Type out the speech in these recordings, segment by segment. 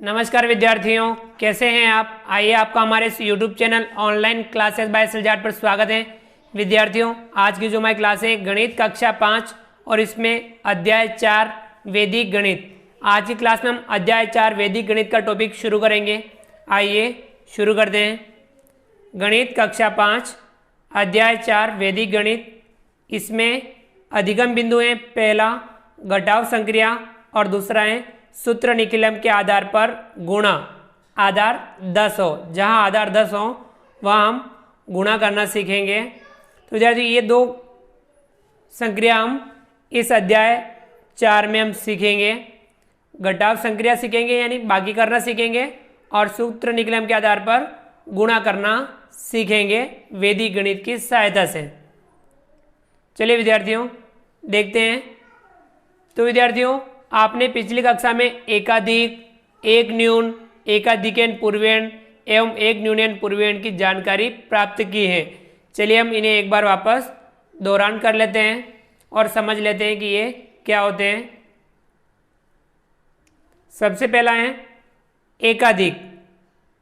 नमस्कार विद्यार्थियों, कैसे हैं आप। आइए आपका हमारे इस YouTube channel online classes by सलजाट पर स्वागत है। विद्यार्थियों, आज की जो हमारी क्लास है गणित कक्षा 5 और इसमें अध्याय 4 वैदिक गणित। आज की क्लास में हम अध्याय 4 वैदिक गणित का टॉपिक शुरू करेंगे। आइए शुरू करते हैं। गणित कक्षा 5 अध्याय 4 वैदिक गणित। इसमें अधिगम बिंदु हैं, पहला घटाव संक्रिया और दूसरा है सूत्र निखिलम के आधार पर गुणा। आधार 10 हो, जहाँ आधार 10 हो वहाँ हम गुणा करना सीखेंगे। तो विद्यार्थी ये दो संक्रिया हम इस अध्याय 4 में हम सीखेंगे। घटाव संक्रिया सीखेंगे यानी बाकी करना सीखेंगे और सूत्र निखिलम के आधार पर गुणा करना सीखेंगे वैदिक गणित की सहायता से। चलिए विद्यार्थियों देखते हैं। तो विद्यार्थियों, आपने पिछली कक्षा में एकाधिक, एक न्यून, एकाधिकन पूर्वेण एवं एक न्यूनन पूर्वेण की जानकारी प्राप्त की है। चलिए हम इन्हें एक बार वापस दोहरान कर लेते हैं और समझ लेते हैं कि ये क्या होते हैं। सबसे पहला है एकाधिक।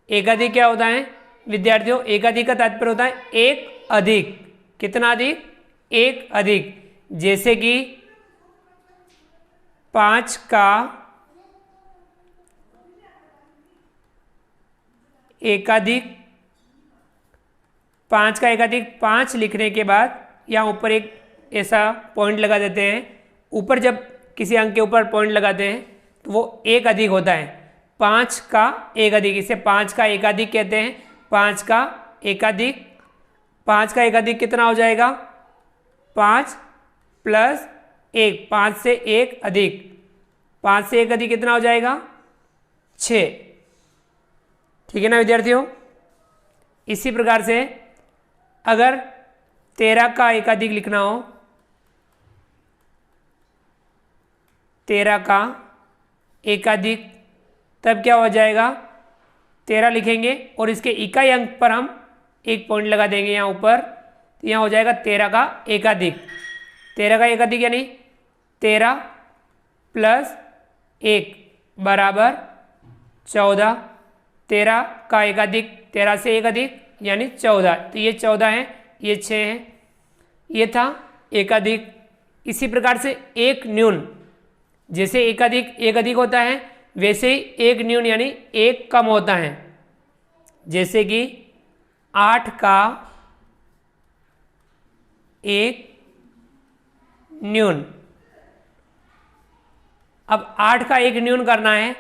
एकाधिक क्या होता है विद्यार्थियों? एकाधिक का तात्पर्य होता है एक अधिक। कितना अधिक? एक अधिक। जैसे कि 5 का एकाधिक, 5 का एकाधिक 5 लिखने के बाद यहाँ ऊपर एक ऐसा पॉइंट लगा देते हैं। ऊपर जब किसी अंक के ऊपर पॉइंट लगाते हैं तो वो एक अधिक होता है। 5 का एक अधिक, इसे 5 का एकाधिक कहते हैं। 5 का एकाधिक, 5 का एकाधिक कितना हो जाएगा? 5 प्लस 1, 5 से 1 अधिक, 5 से 1 अधिक कितना हो जाएगा? 6। ठीक है ना विद्यार्थियों। इसी प्रकार से अगर 13 का एकाधिक लिखना हो, 13 का एकाधिक, तब क्या हो जाएगा? 13 लिखेंगे और इसके इकाई अंक पर हम एक पॉइंट लगा देंगे यहाँ ऊपर, तो यहाँ हो जाएगा 13 का एकाधिक। 13 का एकाधिक यानी 13 प्लस 1 बराबर 14। 13 का एकाधिक 13 से 1 अधिक यानी 14, तो ये 14 है, ये 6 है। ये था एकाधिक। इसी प्रकार से एक न्यून, जैसे एकाधिक एक अधिक होता है वैसे ही एक न्यून यानी एक कम होता है। जैसे कि 8 का एक न्यून। अब 8 का एक न्यून करना है,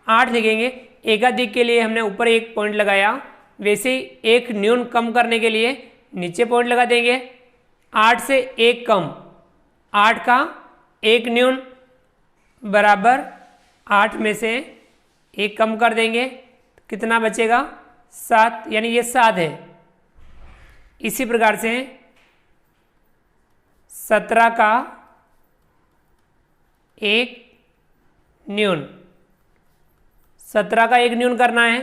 8 लिखेंगे। एकाधिक के लिए हमने ऊपर एक पॉइंट लगाया, वैसे ही एक न्यून कम करने के लिए नीचे पॉइंट लगा देंगे। 8 से 1 कम, 8 का एक न्यून बराबर 8 में से 1 कम कर देंगे, कितना बचेगा? 7, यानी ये 7 है। इसी प्रकार से 17 का एक न्यून। 17 का एक न्यून करना है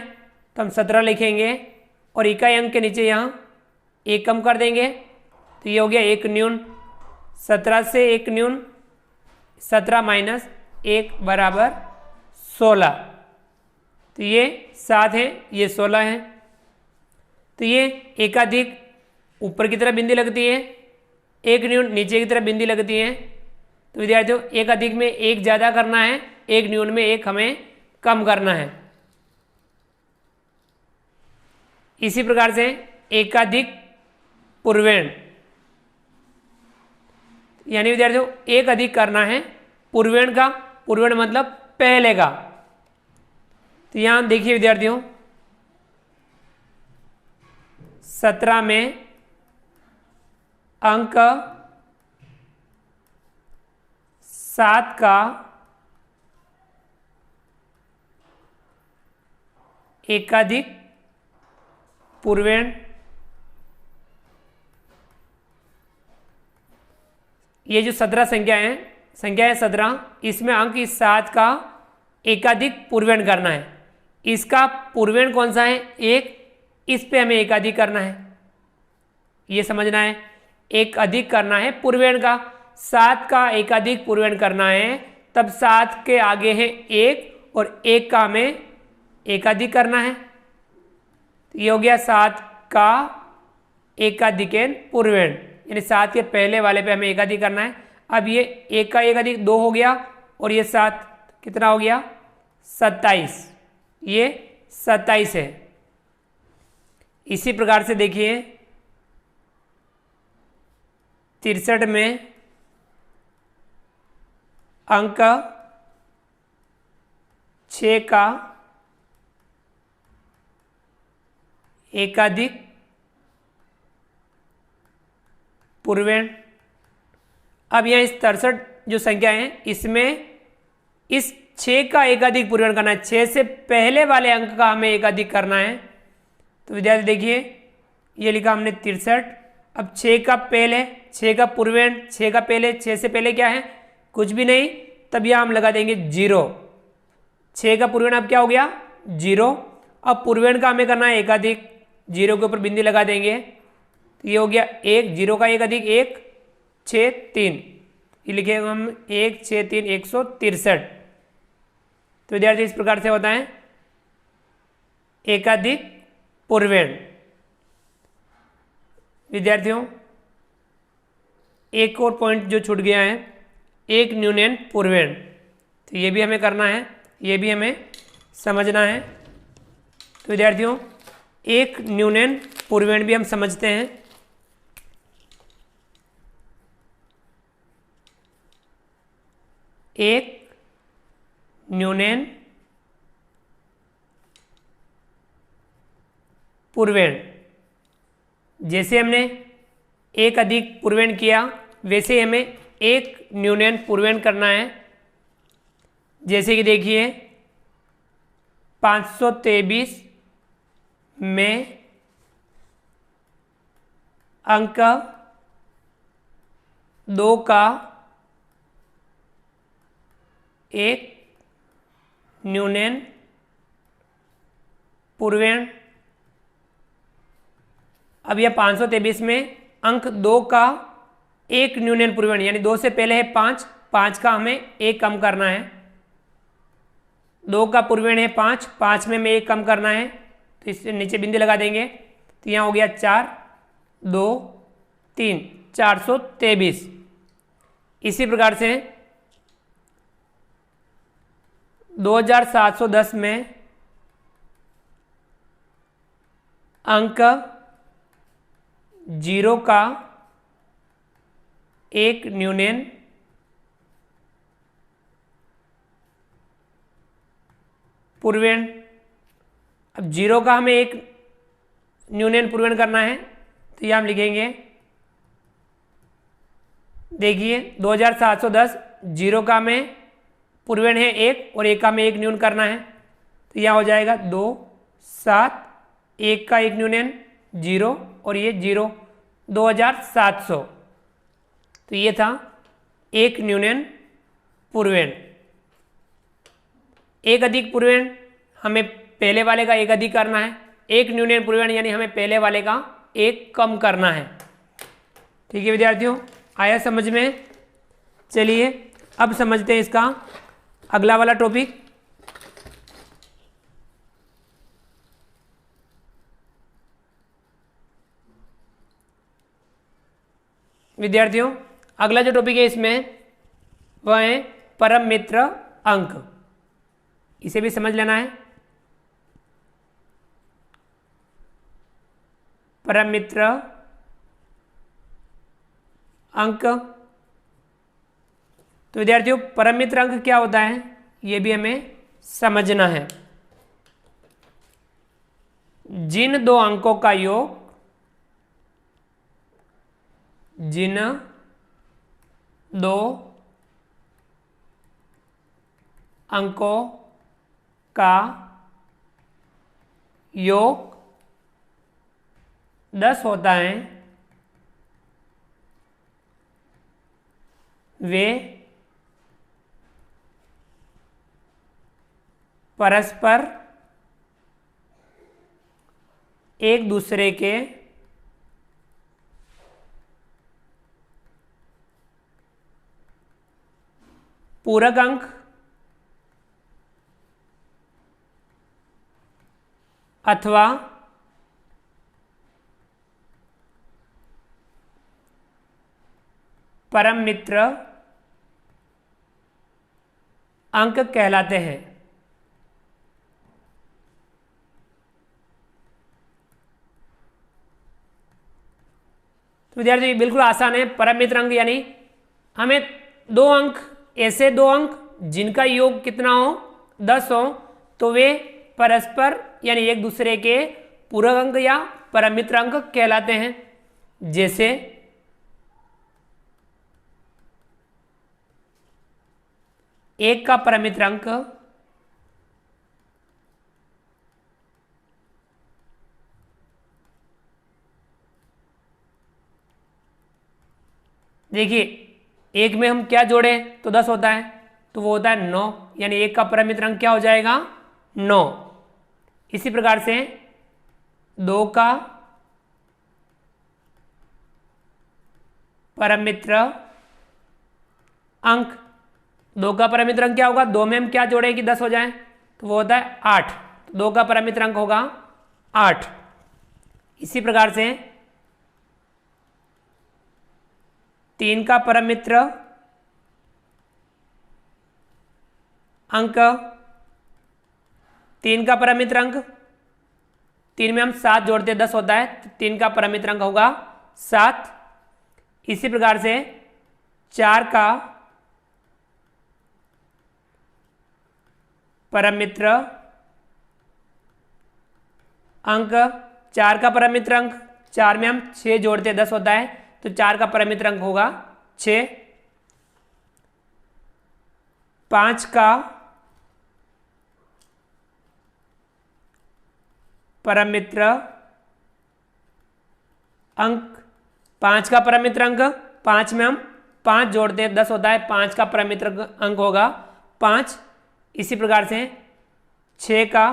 तो हम 17 लिखेंगे और इकाई अंक के नीचे यहाँ 1 कम कर देंगे, तो ये हो गया एक न्यून। 17 से एक न्यून, 17 माइनस 1 बराबर 16, तो ये 7 है, ये 16 है। तो ये एकाधिक ऊपर की तरफ बिंदी लगती है, एक न्यून नीचे की तरफ बिंदी लगती है। तो विद्यार्थियों एक अधिक में एक ज़्यादा करना है, एक न्यून में एक हमें कम करना है। इसी प्रकार से एकाधिक पूर्वेण, यानी विद्यार्थियों एक अधिक करना है पूर्वेण का। पूर्वेण मतलब पहले का। तो यहां देखिए विद्यार्थियों 17 में अंक 7 का एकाधिक पूर्वेण। ये जो 17 संख्या है 17, इसमें अंक इस 7 का एकाधिक पूर्वेण करना है। इसका पूर्वेण कौन सा है? 1, इस पे हमें एकाधिक करना है, ये समझना है। एक अधिक करना है पूर्वेण का, 7 का एकाधिक पूर्वेण करना है, तब 7 के आगे है 1 और 1 का हमें एकाधिक करना है। तो ये हो गया 7 का एकाधिकेन पूर्वेण, यानी 7 के पहले वाले पे हमें एकाधिक करना है। अब ये 1 का एकाधिक 2 हो गया और ये 7 कितना हो गया 27, ये 27 है। इसी प्रकार से देखिए 63 में अंक 6 का एकाधिक पूर्वेण। अब यहाँ इस 63 जो संख्या है इसमें इस 6 का एकाधिक पूर्वेण करना है, 6 से पहले वाले अंक का हमें एकाधिक करना है। तो विद्यार्थी देखिए ये लिखा हमने 63। अब 6 का पहले, 6 का पूर्वेण, 6 का पहले, 6 से पहले क्या है कुछ भी नहीं, तब यह हम लगा देंगे 0। 6 का पूर्वेण अब क्या हो गया 0। अब पूर्वेण का हमें करना है एकाधिक, 0 के ऊपर बिंदी लगा देंगे। तो ये हो गया 1, 0 का एकाधिक 1, 6, 3, ये लिखेंगे हम 1, 6, 3, 163। तो विद्यार्थी इस प्रकार से होता है एकाधिक पूर्वेण। विद्यार्थियों एक और पॉइंट जो छूट गया है, एक न्यूनयन पूर्वेण, तो ये भी हमें करना है, ये भी हमें समझना है। तो विद्यार्थियों एक न्यूनयन पूर्वेण भी हम समझते हैं। एक न्यूनयन पूर्वेण, जैसे हमने एक अधिक पूर्वेण किया वैसे हमें एक न्यूनयन पूर्वेण करना है। जैसे कि देखिए 523 में अंक 2 का एक न्यूनयन पूर्वेण। अब यह 523 में अंक 2 का एक न्यूनयन पूर्वेण, यानी 2 से पहले है 5, 5 का हमें एक कम करना है। 2 का पूर्वेण है 5, 5 में हमें एक कम करना है, तो इससे नीचे बिंदी लगा देंगे। तो यहाँ हो गया 4, 2, 3, 423। इसी प्रकार से 2710 में अंक 0 का एक न्यूनयन पूर्वेण। अब 0 का हमें एक न्यूनयन पूर्वेण करना है, तो ये हम लिखेंगे, देखिए 2710, 0 का हमें पूर्वेण है 1 और 1 का हमें एक न्यून करना है। तो यहाँ हो जाएगा 2, 7, 1 का एक न्यूनयन 0 और ये 0, 2700। तो ये था एक न्यूनयन पूर्वेण। एक अधिक पूर्वेण हमें पहले वाले का एक अधिक करना है, एक न्यूनयन पूर्वेण यानी हमें पहले वाले का एक कम करना है। ठीक है विद्यार्थियों, आया समझ में? चलिए अब समझते हैं इसका अगला वाला टॉपिक। विद्यार्थियों अगला जो टॉपिक है इसमें वह है परम मित्र अंक। इसे भी समझ लेना है। परम मित्र अंक, तो विद्यार्थियों परम मित्र अंक क्या होता है ये भी हमें समझना है। जिन दो अंकों का योग, जिन दो अंकों का योग 10 होता है वे परस्पर एक दूसरे के पूरक अंक अथवा परम मित्र अंक कहलाते हैं। तो विद्यार्थी बिल्कुल आसान है। परम मित्र अंक यानी हमें दो अंक, ऐसे दो अंक जिनका योग कितना हो 10 हो, तो वे परस्पर यानी एक दूसरे के पूरक अंक या परम मित्र अंक कहलाते हैं। जैसे एक का परम मित्र अंक देखिए, एक में हम क्या जोड़ें तो 10 होता है, तो वो होता है 9, यानी एक का परम मित्र अंक क्या हो जाएगा 9। इसी प्रकार से 2 का परम मित्र अंक, 2 का परम मित्र अंक क्या होगा, 2 में हम क्या जोड़ें कि 10 हो जाए, तो वो होता है 8, तो 2 का परम मित्र अंक होगा 8। इसी प्रकार से 3 का परम मित्र अंक, 3 का परम मित्र अंक, 3 में हम 7 जोड़ते 10 होता है, तो 3 का परम मित्र अंक होगा 7। इसी प्रकार से 4 का परम मित्र अंक, 4 का परम मित्र अंक, 4 में हम 6 जोड़ते 10 होता है, तो 4 का परम मित्र अंक होगा 6। 5 का परम मित्र अंक, 5 का परम मित्र अंक, 5 में हम 5 जोड़ते हैं 10 होता है, 5 का परम मित्र अंक होगा 5। इसी प्रकार से 6 का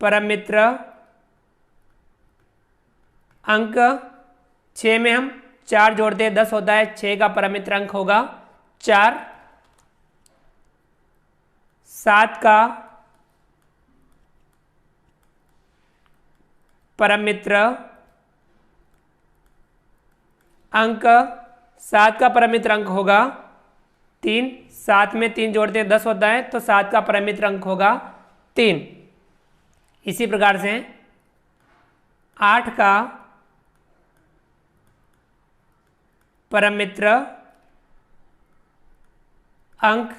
परम मित्र अंक, 6 में हम 4 जोड़ते हैं 10 होता है, 6 का परम मित्र अंक होगा 4। 7 का परम मित्र अंक, 7 का परम मित्र अंक होगा 3, 7 में 3 जोड़ते हैं 10 होता है, तो 7 का परम मित्र अंक होगा 3। इसी प्रकार से 8 का परम मित्र अंक,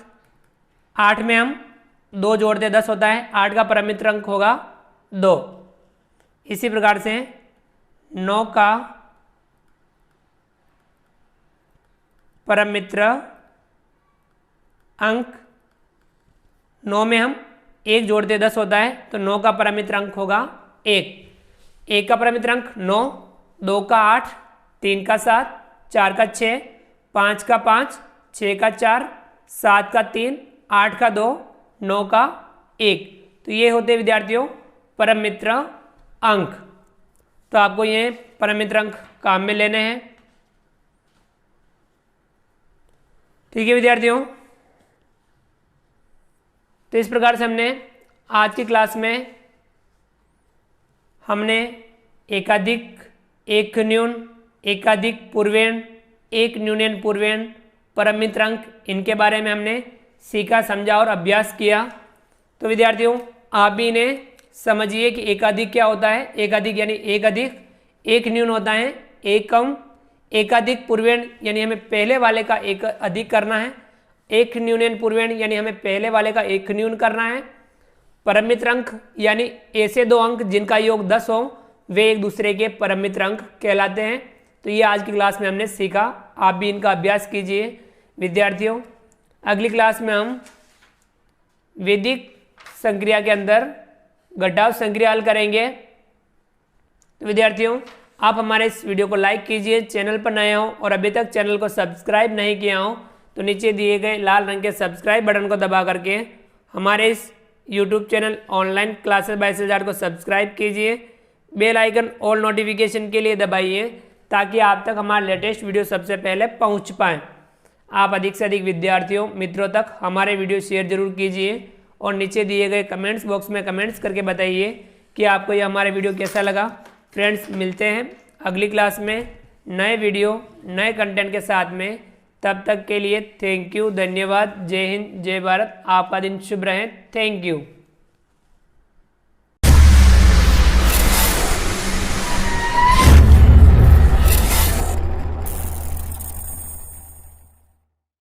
8 में हम 2 जोड़ते 10 होता है, 8 का परम मित्र अंक होगा 2। इसी प्रकार से 9 का परम मित्र अंक, 9 में हम 1 जोड़ते 10 होता है, तो 9 का परम मित्र अंक होगा 1। 1 का परम मित्र अंक 9, 2 का 8, 3 का 7, 4 का 6, 5 का 5, 6 का 4, 7 का 3, 8 का 2, 9 का 1। तो ये होते विद्यार्थियों परम मित्र अंक। तो आपको ये परम मित्र अंक काम में लेने हैं। ठीक है विद्यार्थियों, तो इस प्रकार से हमने आज की क्लास में हमने एकाधिक, एक न्यून, एकाधिक पूर्वेण, एक न्यूनन पूर्वेण, परम मित्र अंक, इनके बारे में हमने सीखा, समझा और अभ्यास किया। तो विद्यार्थियों आप भी इन्हें समझिए कि एकाधिक क्या होता है। एकाधिक यानी एक अधिक, एक न्यून होता है एक कम, एकाधिक पूर्वेण यानी हमें पहले वाले का एक अधिक करना है, एक न्यूनन पूर्वेण यानी हमें पहले वाले का एक न्यून करना है। परम मित्र अंक यानी ऐसे दो अंक जिनका योग 10 हो, वे एक दूसरे के परम मित्र अंक कहलाते हैं। तो ये आज की क्लास में हमने सीखा, आप भी इनका अभ्यास कीजिए विद्यार्थियों। अगली क्लास में हम वैदिक संक्रिया के अंदर घटाव संक्रिया हल करेंगे। तो विद्यार्थियों आप हमारे इस वीडियो को लाइक कीजिए, चैनल पर नए हो और अभी तक चैनल को सब्सक्राइब नहीं किया हो तो नीचे दिए गए लाल रंग के सब्सक्राइब बटन को दबा करके हमारे इस YouTube channel online classes by सिलजाट को सब्सक्राइब कीजिए। बेल आइकन ऑल नोटिफिकेशन के लिए दबाइए ताकि आप तक हमारा लेटेस्ट वीडियो सबसे पहले पहुंच पाए। आप अधिक से अधिक विद्यार्थियों मित्रों तक हमारे वीडियो शेयर जरूर कीजिए और नीचे दिए गए कमेंट्स बॉक्स में कमेंट्स करके बताइए कि आपको ये हमारा वीडियो कैसा लगा। फ्रेंड्स, मिलते हैं अगली क्लास में नए वीडियो नए कंटेंट के साथ में। तब तक के लिए थैंक यू, धन्यवाद, जय हिंद, जय भारत। आपका दिन शुभ रहे। Thank you.